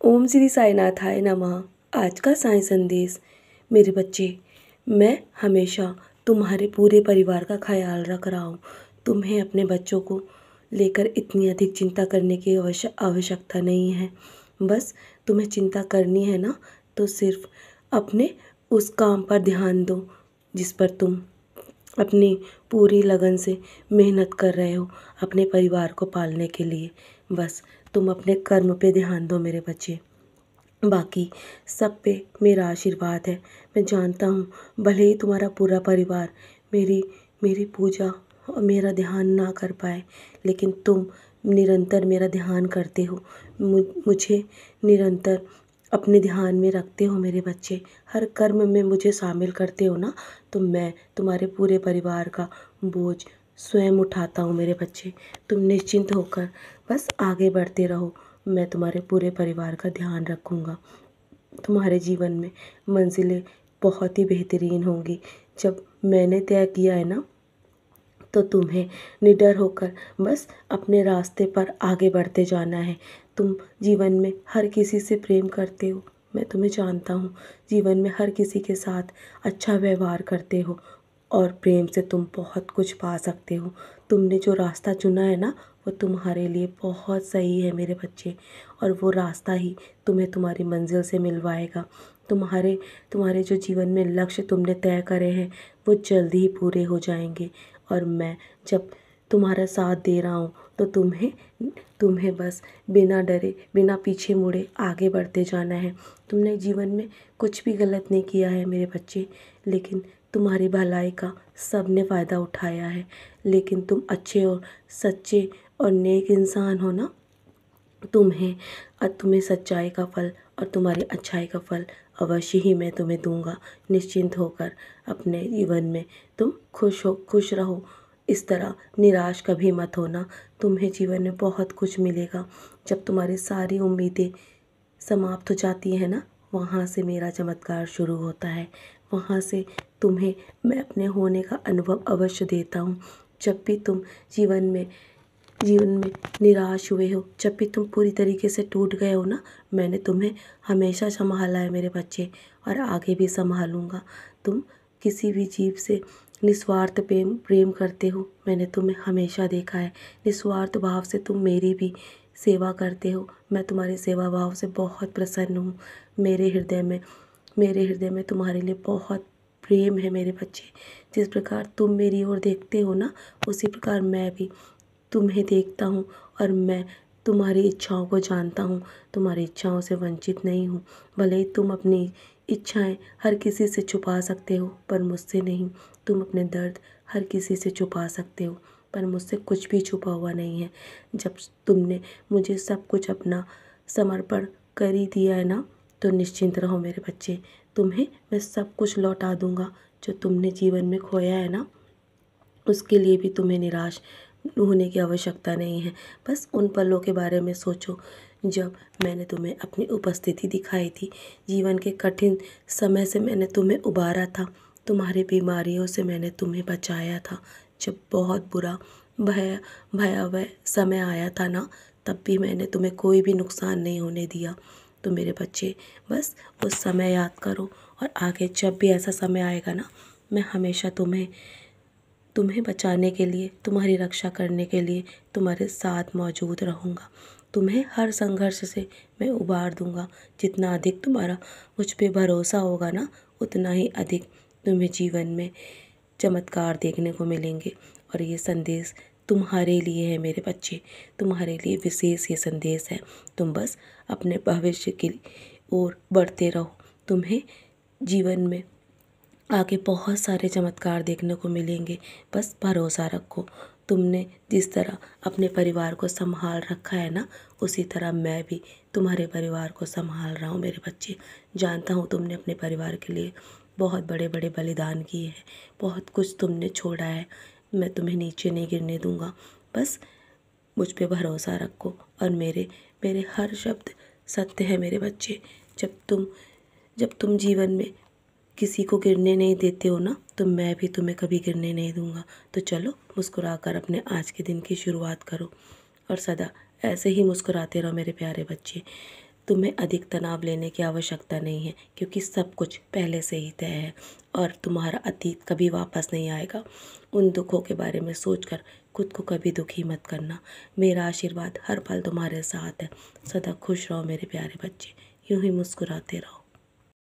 ओम श्री साईनाथाय नमः। आज का साईं संदेश। मेरे बच्चे, मैं हमेशा तुम्हारे पूरे परिवार का ख्याल रख रहा हूँ। तुम्हें अपने बच्चों को लेकर इतनी अधिक चिंता करने की आवश्यकता नहीं है। बस तुम्हें चिंता करनी है ना, तो सिर्फ अपने उस काम पर ध्यान दो जिस पर तुम अपनी पूरी लगन से मेहनत कर रहे हो अपने परिवार को पालने के लिए। बस तुम अपने कर्म पे ध्यान दो मेरे बच्चे। बाकी सब पे मेरा आशीर्वाद है। मैं जानता हूँ भले ही तुम्हारा पूरा परिवार मेरी मेरी पूजा और मेरा ध्यान ना कर पाए, लेकिन तुम निरंतर मेरा ध्यान करते हो, मुझे निरंतर अपने ध्यान में रखते हो मेरे बच्चे। हर कर्म में मुझे शामिल करते हो ना, तो मैं तुम्हारे पूरे परिवार का बोझ स्वयं उठाता हूँ मेरे बच्चे। तुम निश्चिंत होकर बस आगे बढ़ते रहो। मैं तुम्हारे पूरे परिवार का ध्यान रखूँगा। तुम्हारे जीवन में मंजिलें बहुत ही बेहतरीन होंगी। जब मैंने तय किया है ना, तो तुम्हें निडर होकर बस अपने रास्ते पर आगे बढ़ते जाना है। तुम जीवन में हर किसी से प्रेम करते हो, मैं तुम्हें जानता हूँ। जीवन में हर किसी के साथ अच्छा व्यवहार करते हो और प्रेम से तुम बहुत कुछ पा सकते हो। तुमने जो रास्ता चुना है ना, वो तुम्हारे लिए बहुत सही है मेरे बच्चे, और वो रास्ता ही तुम्हें तुम्हारी मंजिल से मिलवाएगा। तुम्हारे तुम्हारे जो जीवन में लक्ष्य तुमने तय करे हैं, वो जल्दी ही पूरे हो जाएंगे। और मैं जब तुम्हारा साथ दे रहा हूँ, तो तुम्हें बस बिना डरे बिना पीछे मुड़े आगे बढ़ते जाना है। तुमने जीवन में कुछ भी गलत नहीं किया है मेरे बच्चे, लेकिन तुम्हारी भलाई का सब ने फ़ायदा उठाया है। लेकिन तुम अच्छे और सच्चे और नेक इंसान हो ना, तुम्हें सच्चाई का फल और तुम्हारी अच्छाई का फल अवश्य ही मैं तुम्हें दूंगा। निश्चिंत होकर अपने जीवन में तुम खुश रहो। इस तरह निराश कभी मत होना। तुम्हें जीवन में बहुत कुछ मिलेगा। जब तुम्हारी सारी उम्मीदें समाप्त हो जाती है ना, वहाँ से मेरा चमत्कार शुरू होता है। वहाँ से तुम्हें मैं अपने होने का अनुभव अवश्य देता हूँ। जब भी तुम जीवन में निराश हुए हो, जब भी तुम पूरी तरीके से टूट गए हो ना, मैंने तुम्हें हमेशा संभाला है मेरे बच्चे, और आगे भी संभालूंगा। तुम किसी भी जीव से निस्वार्थ प्रेम करते हो, मैंने तुम्हें हमेशा देखा है। निस्वार्थ भाव से तुम मेरी भी सेवा करते हो। मैं तुम्हारी सेवा भाव से बहुत प्रसन्न हूँ। मेरे हृदय में तुम्हारे लिए बहुत प्रेम है मेरे बच्चे। जिस प्रकार तुम मेरी ओर देखते हो ना, उसी प्रकार मैं भी तुम्हें देखता हूँ, और मैं तुम्हारी इच्छाओं को जानता हूँ। तुम्हारी इच्छाओं से वंचित नहीं हूँ। भले ही तुम अपनी इच्छाएं हर किसी से छुपा सकते हो, पर मुझसे नहीं। तुम अपने दर्द हर किसी से छुपा सकते हो, पर मुझसे कुछ भी छुपा हुआ नहीं है। जब तुमने मुझे सब कुछ अपना समर्पण कर ही दिया है ना, तो निश्चिंत रहो मेरे बच्चे। तुम्हें मैं सब कुछ लौटा दूंगा। जो तुमने जीवन में खोया है ना, उसके लिए भी तुम्हें निराश होने की आवश्यकता नहीं है। बस उन पलों के बारे में सोचो जब मैंने तुम्हें अपनी उपस्थिति दिखाई थी। जीवन के कठिन समय से मैंने तुम्हें उबारा था। तुम्हारी बीमारियों से मैंने तुम्हें बचाया था। जब बहुत बुरा भयावह समय आया था ना, तब भी मैंने तुम्हें कोई भी नुकसान नहीं होने दिया। तो मेरे बच्चे, बस उस समय याद करो, और आगे जब भी ऐसा समय आएगा ना, मैं हमेशा तुम्हें बचाने के लिए, तुम्हारी रक्षा करने के लिए तुम्हारे साथ मौजूद रहूँगा। तुम्हें हर संघर्ष से मैं उबार दूँगा। जितना अधिक तुम्हारा मुझ पे भरोसा होगा ना, उतना ही अधिक तुम्हें जीवन में चमत्कार देखने को मिलेंगे। और ये संदेश तुम्हारे लिए है मेरे बच्चे, तुम्हारे लिए विशेष ये संदेश है। तुम बस अपने भविष्य की ओर बढ़ते रहो। तुम्हें जीवन में आगे बहुत सारे चमत्कार देखने को मिलेंगे। बस भरोसा रखो। तुमने जिस तरह अपने परिवार को संभाल रखा है ना, उसी तरह मैं भी तुम्हारे परिवार को संभाल रहा हूँ मेरे बच्चे। जानता हूँ तुमने अपने परिवार के लिए बहुत बड़े बड़े बलिदान किए हैं, बहुत कुछ तुमने छोड़ा है। मैं तुम्हें नीचे नहीं गिरने दूँगा। बस मुझ पे भरोसा रखो, और मेरे मेरे हर शब्द सत्य है मेरे बच्चे। जब तुम जीवन में किसी को गिरने नहीं देते हो ना, तो मैं भी तुम्हें कभी गिरने नहीं दूंगा। तो चलो, मुस्कुराकर अपने आज के दिन की शुरुआत करो, और सदा ऐसे ही मुस्कुराते रहो मेरे प्यारे बच्चे। तुम्हें अधिक तनाव लेने की आवश्यकता नहीं है, क्योंकि सब कुछ पहले से ही तय है और तुम्हारा अतीत कभी वापस नहीं आएगा। उन दुखों के बारे में सोचकर खुद को कभी दुखी मत करना। मेरा आशीर्वाद हर पल तुम्हारे साथ है। सदा खुश रहो मेरे प्यारे बच्चे, यूं ही मुस्कुराते रहो।